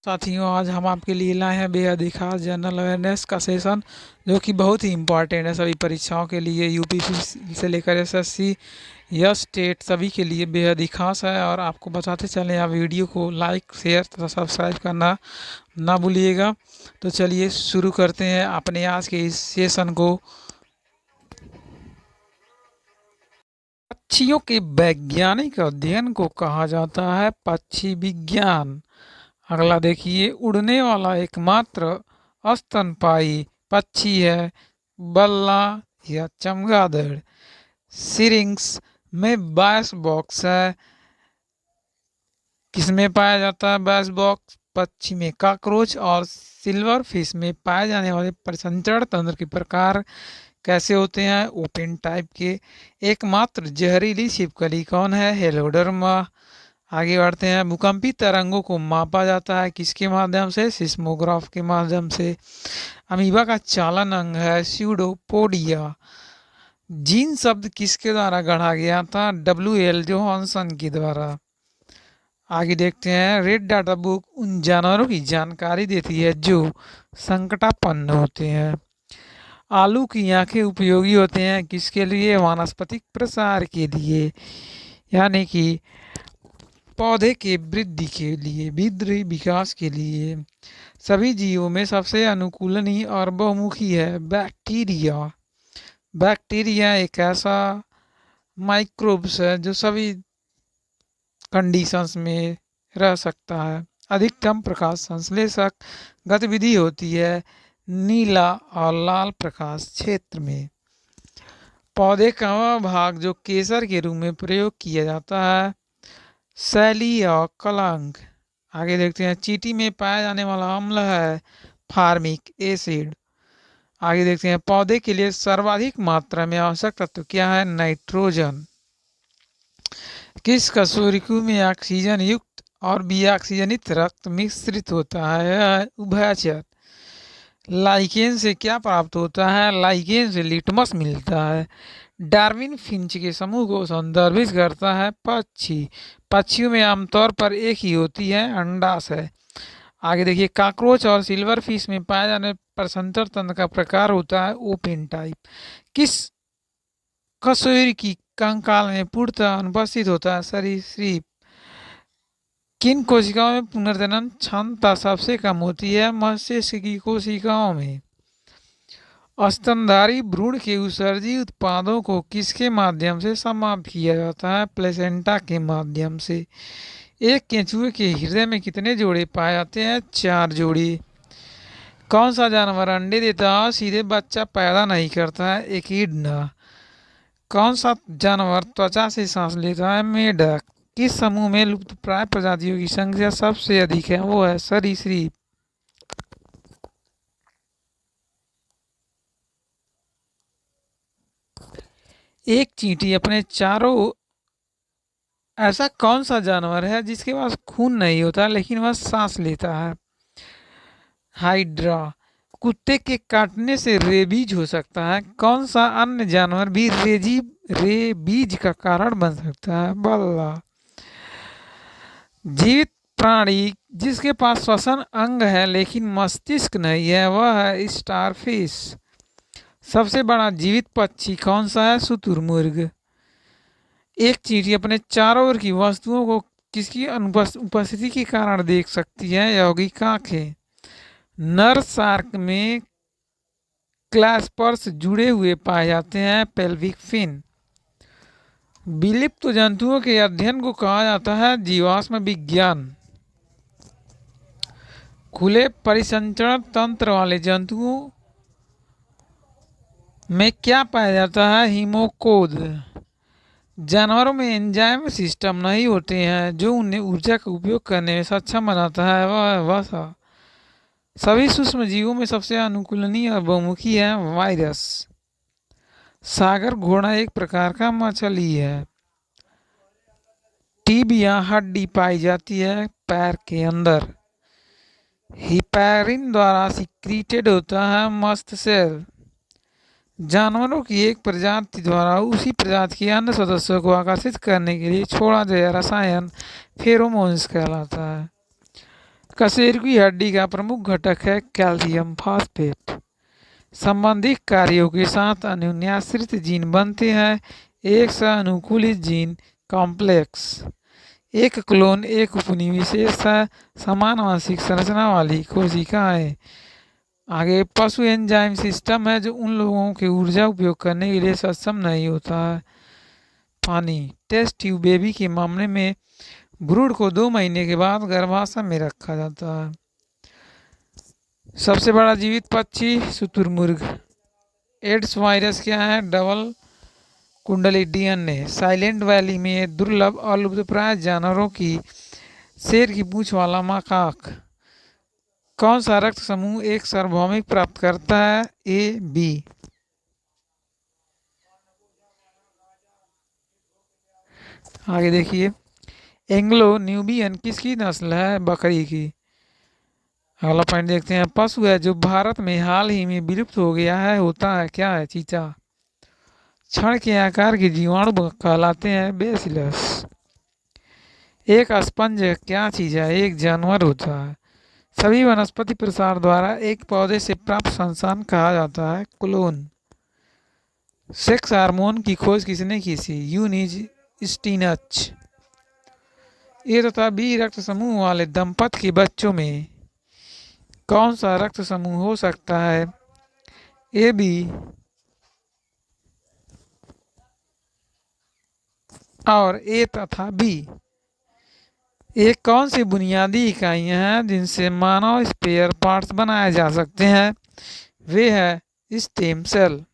साथियों, आज हम आपके लिए लाए हैं बेहद ही खास जनरल अवेयरनेस का सेशन, जो कि बहुत ही इम्पॉर्टेंट है सभी परीक्षाओं के लिए। यूपीपीसी से लेकर एसएससी या स्टेट सभी के लिए बेहद ही खास है। और आपको बताते चलें, आप वीडियो को लाइक, शेयर तथा सब्सक्राइब करना ना भूलिएगा। तो चलिए शुरू करते हैं अपने आज के इस सेशन को। पक्षियों के वैज्ञानिक अध्ययन को कहा जाता है पक्षी विज्ञान। अगला देखिए, उड़ने वाला एकमात्र स्तनपायी पक्षी है बल्ला या चमगादड़। सिरिंग्स में बायस बॉक्स है। किसमें पाया जाता है बायस बॉक्स? पक्षी में कॉकरोच और सिल्वर फिश में पाए जाने वाले परिसंचरण तंत्र के प्रकार कैसे होते हैं? ओपन टाइप के। एकमात्र जहरीली छिपकली कौन है? हेलोडर्मा। आगे बढ़ते हैं, भूकंपी तरंगों को मापा जाता है किसके माध्यम से? सिस्मोग्राफ के माध्यम से। अमीबा का चालन अंग है स्यूडोपोडिया। जीन शब्द किसके द्वारा गढ़ा गया था? W.L. जोहानसन के द्वारा। आगे देखते हैं, रेड डाटा बुक उन जानवरों की जानकारी देती है जो संकटापन्न होते हैं। आलू की आंखें उपयोगी होते हैं किसके लिए? वानस्पतिक प्रसार के लिए, यानी कि पौधे के वृद्धि के लिए, वृद्धि विकास के लिए। सभी जीवों में सबसे अनुकूलनीय और बहुमुखी है बैक्टीरिया। बैक्टीरिया एक ऐसा माइक्रोब्स है जो सभी कंडीशंस में रह सकता है। अधिकतम प्रकाश संश्लेषक गतिविधि होती है नीला और लाल प्रकाश क्षेत्र में। पौधे का वह भाग जो केसर के रूप में प्रयोग किया जाता है शैली और कलंक। आगे देखते हैं, चींटी में पाया जाने वाला अम्ल है फार्मिक एसिड। आगे देखते हैं, पौधे के लिए सर्वाधिक मात्रा में आवश्यक तत्व क्या है? नाइट्रोजन। किस कशेरुकी में ऑक्सीजन युक्त और विऑक्सीजनित रक्त मिश्रित होता है? उभयचर। लाइकेन से क्या प्राप्त होता है? लाइकेन से लिटमस मिलता है। डार्विन फिंच के समूह को संदर्भित करता है पक्षी। पक्षियों में आमतौर पर एक ही होती है, अंडाशय। आगे देखिए, कॉकरोच और सिल्वर फिश में पाए जाने पर संचरण तंत्र का प्रकार होता है ओपन टाइप। किस कशेरुकी कंकाल में पूर्णतः अनुपस्थित होता है? सरीसृप। किन कोशिकाओं में पुनर्जनन क्षमता सबसे कम होती है? मस्तिष्क की कोशिकाओं में। स्तनधारी भ्रूण के उत्सर्जी उत्पादों को किसके माध्यम से समाप्त किया जाता है? प्लेसेंटा के माध्यम से। एक केंचुए के हृदय में कितने जोड़े पाए जाते हैं? 4 जोड़े। कौन सा जानवर अंडे देता है सीधे बच्चा पैदा नहीं करता है? एकिडना। कौन सा जानवर त्वचा से सांस लेता है? मेढक। किस समूह में लुप्तप्राय प्रजातियों की संख्या सबसे अधिक है? वो है सरीसृप। एक चींटी अपने चारों ऐसा कौन सा जानवर है जिसके पास खून नहीं होता लेकिन वह सांस लेता है? हाइड्रा। कुत्ते के काटने से रेबीज हो सकता है। कौन सा अन्य जानवर भी रेबीज का कारण बन सकता है? बल्ला। जीवित प्राणी जिसके पास श्वसन अंग है लेकिन मस्तिष्क नहीं है, वह है स्टारफिश। सबसे बड़ा जीवित पक्षी कौन सा है? शुतुरमुर्ग। एक चींटी अपने चारों ओर की वस्तुओं को किसकी उपस्थिति के कारण देख सकती है? यौगिक आंखें। नर शार्क में क्लैस्पर्स जुड़े हुए पाए जाते हैं पेल्विक फिन। विलुप्त जंतुओं के अध्ययन को कहा जाता है जीवाश्म विज्ञान। खुले परिसंचरण तंत्र वाले जंतुओं में क्या पाया जाता है? हीमोकोद। जानवरों में एंजाइम सिस्टम नहीं होते हैं जो उन्हें ऊर्जा का उपयोग करने में सक्षम बनाता है, वह वसा। सभी सूक्ष्म जीवों में सबसे अनुकूलनीय और बहुमुखी है वायरस। सागर घोड़ा एक प्रकार का मछली है। टीबिया हड्डी पाई जाती है पैर के अंदर। हिपैरिन द्वारा सिक्रीटेड होता है मस्त सेल। जानवरों की एक प्रजाति द्वारा उसी प्रजाति के अन्य सदस्यों को आकर्षित करने के लिए छोड़ा गया रसायन फेरोमोन्स कहलाता है। कशेरुकी की हड्डी का प्रमुख घटक है कैल्शियम फास्फेट। संबंधित कार्यों के साथ अन्योन्याश्रित जीन बनते हैं एक अनुकूलित जीन कॉम्प्लेक्स। एक क्लोन एक उपनिवेश है, समान आंशिक संरचना वाली कोशिकाएं। आगे पशु एंजाइम सिस्टम है जो उन लोगों के ऊर्जा उपयोग करने के लिए सक्षम नहीं होता है। पानी। टेस्ट ट्यूब बेबी के मामले में ब्रूड को 2 महीने के बाद गर्भाशय में रखा जाता है। सबसे बड़ा जीवित पक्षी शुतुरमुर्ग। एड्स वायरस क्या है? डबल कुंडली डीएनए। साइलेंट वैली में दुर्लभ और लुप्तप्राय जानवरों की शेर की पूंछ वाला मकाक। कौन सा रक्त समूह एक सार्वभौमिक प्राप्त करता है? A B. आगे देखिए, एंग्लो न्यूबियन किसकी नस्ल है? बकरी की। अगला पॉइंट देखते हैं, पशु है जो भारत में हाल ही में विलुप्त हो गया है, होता है क्या है? चीता। क्षण के आकार के जीवाणु कहलाते हैं बेसिलस। एक स्पंज क्या चीज है? एक जानवर होता है। सभी वनस्पति प्रसार द्वारा एक पौधे से प्राप्त संतान कहा जाता है क्लोन। सेक्स हार्मोन की खोज किसने की थी? यूनिज स्टीनच। ए तथा बी रक्त समूह वाले दंपत के बच्चों में कौन सा रक्त समूह हो सकता है? ए बी और ए तथा बी। एक कौन सी बुनियादी इकाइयां हैं जिनसे मानव स्पेयर पार्ट्स बनाए जा सकते हैं? वे है स्टेम सेल।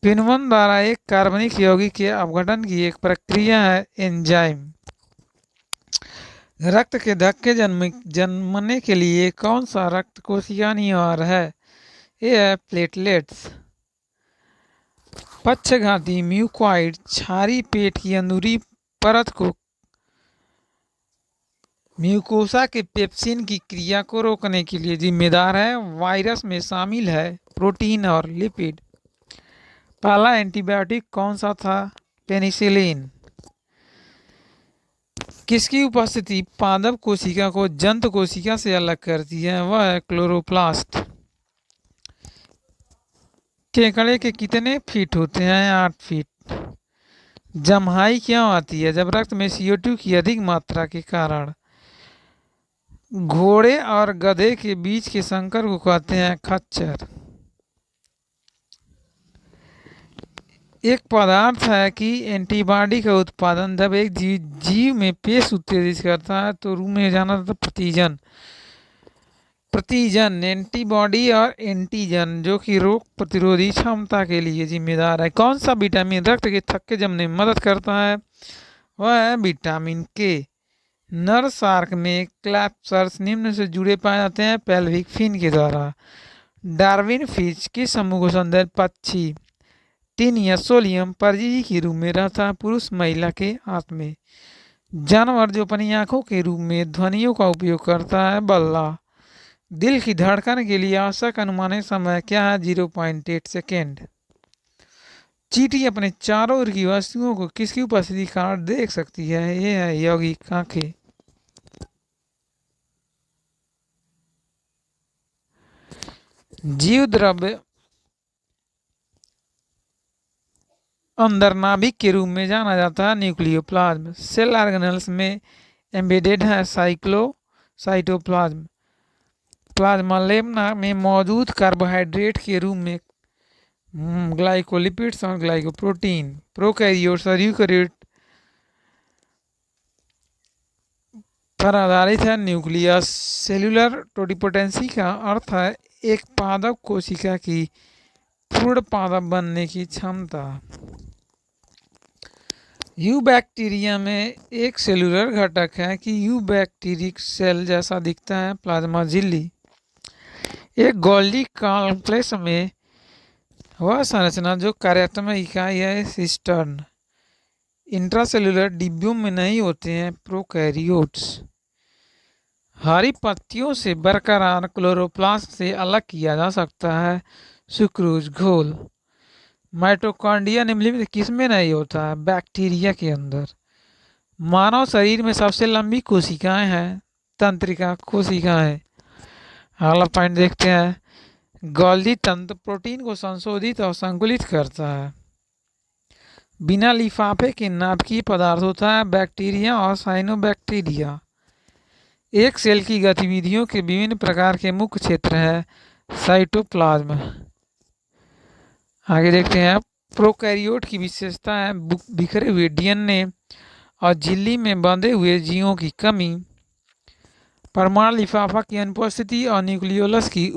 किण्वन द्वारा एक कार्बनिक यौगिक के अपघटन की एक प्रक्रिया है एंजाइम। रक्त के धक्के जन्मने के लिए कौन सा रक्त कोशिका अनिवार्य है? ये है प्लेटलेट्स। पक्षघाती म्यूकॉइड छारी पेट की अंदरूनी परत को म्यूकोसा के पेप्सिन की क्रिया को रोकने के लिए जिम्मेदार है। वायरस में शामिल है प्रोटीन और लिपिड। पहला एंटीबायोटिक कौन सा था? पेनिसिलिन। किसकी उपस्थिति पादप कोशिका को जंत कोशिका से अलग करती है? वह है क्लोरोप्लास्ट। केकड़े के कितने फीट होते हैं? 8 फीट। जमहाई क्यों आती है? जब रक्त में CO2 की अधिक मात्रा के कारण। घोड़े और गधे के बीच के संकर को कहते हैं खच्चर। एक पदार्थ है कि एंटीबॉडी का उत्पादन जब एक जीव में पेश उत्तेजित करता है तो रूम में जाना था प्रतिजन एंटीबॉडी और एंटीजन जो कि रोग प्रतिरोधी क्षमता के लिए जिम्मेदार है। कौन सा विटामिन रक्त के थक्के जमने में मदद करता है? वह है विटामिन के। नर शार्क में क्लैप्सर्स निम्न से जुड़े पाए जाते हैं पेल्विक फिन के द्वारा। डार्विन फिश किस समूह को संदर्भ? पक्षी। टिन या सोलियम परजीवी के रूप में रहता है पुरुष महिला के हाथ में। जानवर जो अपनी आंखों के रूप में ध्वनियों का उपयोग करता है? बल्ला। दिल की धड़कन के लिए आवश्यक अनुमानित समय क्या है? 0.8 सेकेंड। चींटी अपने चारों ओर की वस्तुओं को किसकी उपस्थिति का देख सकती है? ये है यौगिक आंखें। जीव द्रव्य अंदर नाभिक के रूप में जाना जाता है न्यूक्लियोप्लाज्म। सेल ऑर्गेनेल्स में एम्बेडेड है साइटोप्लाज्म। प्लाज्मा लेमना में मौजूद कार्बोहाइड्रेट के रूप में ग्लाइकोलिपिड्स और ग्लाइकोप्रोटीन। प्रोकैरियोट्स और यूकैरियोट पर आधारित है न्यूक्लियस। सेलुलर टोटिपोटेंसी का अर्थ है एक पादप कोशिका की पूर्ण पादप बनने की क्षमता। यूबैक्टीरिया में एक सेलुलर घटक है कि यूबैक्टीरिक सेल जैसा दिखता है प्लाज्मा झिल्ली। एक गोल्गी कॉम्प्लेक्स में वह संरचना जो कार्यात्मक इकाई है सिस्टर्न। इंट्रासेलुलर डिब्बियों में नहीं होते हैं प्रोकैरियोट्स। हरी पत्तियों से बरकरार क्लोरोप्लास्ट से अलग किया जा सकता है सुक्रोज घोल। माइटोकॉन्ड्रिया निम्नलिखित किसमें नहीं होता है? बैक्टीरिया के अंदर। मानव शरीर में सबसे लंबी कोशिकाएं हैं तंत्रिका कोशिकाएं। अगला पॉइंट देखते हैं। गोल्जी तंत्र प्रोटीन को संशोधित और संकुलित करता है। बिना लिफाफे के नाभिकीय पदार्थ होता है बैक्टीरिया और साइनोबैक्टीरिया। एक सेल की गतिविधियों के विभिन्न प्रकार के मुख्य क्षेत्र हैं साइटोप्लाज्म। आगे देखते हैं प्रोकैरियोट की विशेषता है बिखरे हुए डीएनए और झिल्ली में बंधे हुए जीवों की कमी, परमाणु लिफाफा की अनुपस्थिति और न्यूक्लियोलस की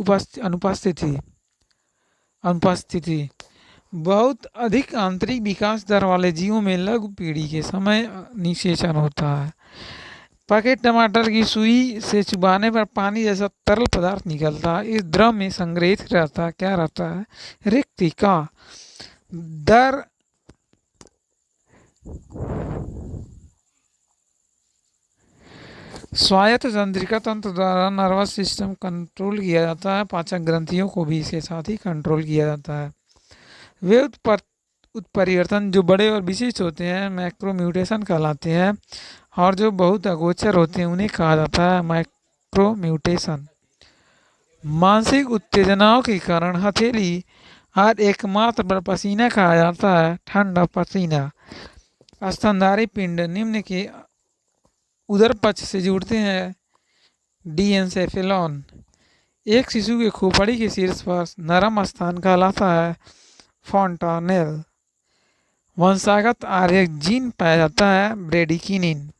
अनुपस्थिति। बहुत अधिक आंतरिक विकास दर वाले जीवों में लघु पीढ़ी के समय निषेचन होता है। पके टमाटर की सुई से चुबाने पर पानी जैसा तरल पदार्थ निकलता है। इस द्रव में संग्रहित रहता है, क्या रहता है, रिक्तिका। दर स्वायत्त तंत्रिका तंत्र द्वारा नर्वस सिस्टम कंट्रोल किया जाता है। पाचक ग्रंथियों को भी इसके साथ ही कंट्रोल किया जाता है। वे उत्परिवर्तन जो बड़े और विशिष्ट होते हैं मैक्रोम्यूटेशन कहलाते हैं, और जो बहुत अगोचर होते हैं उन्हें कहा जाता है माइक्रोम्यूटेशन। मानसिक उत्तेजनाओं के कारण हथेली और एकमात्र पसीना कहा जाता है ठंडा पसीना। स्तनधारी पिंड निम्न के उदर पक्ष से जुड़ते हैं डीएनसेफेलॉन। एक शिशु के खोपड़ी के शीर्ष पर नरम स्थान कहलाता है फॉन्टानेल। वंशागत आर्य जीन पाया जाता है ब्रेडिकिनिन।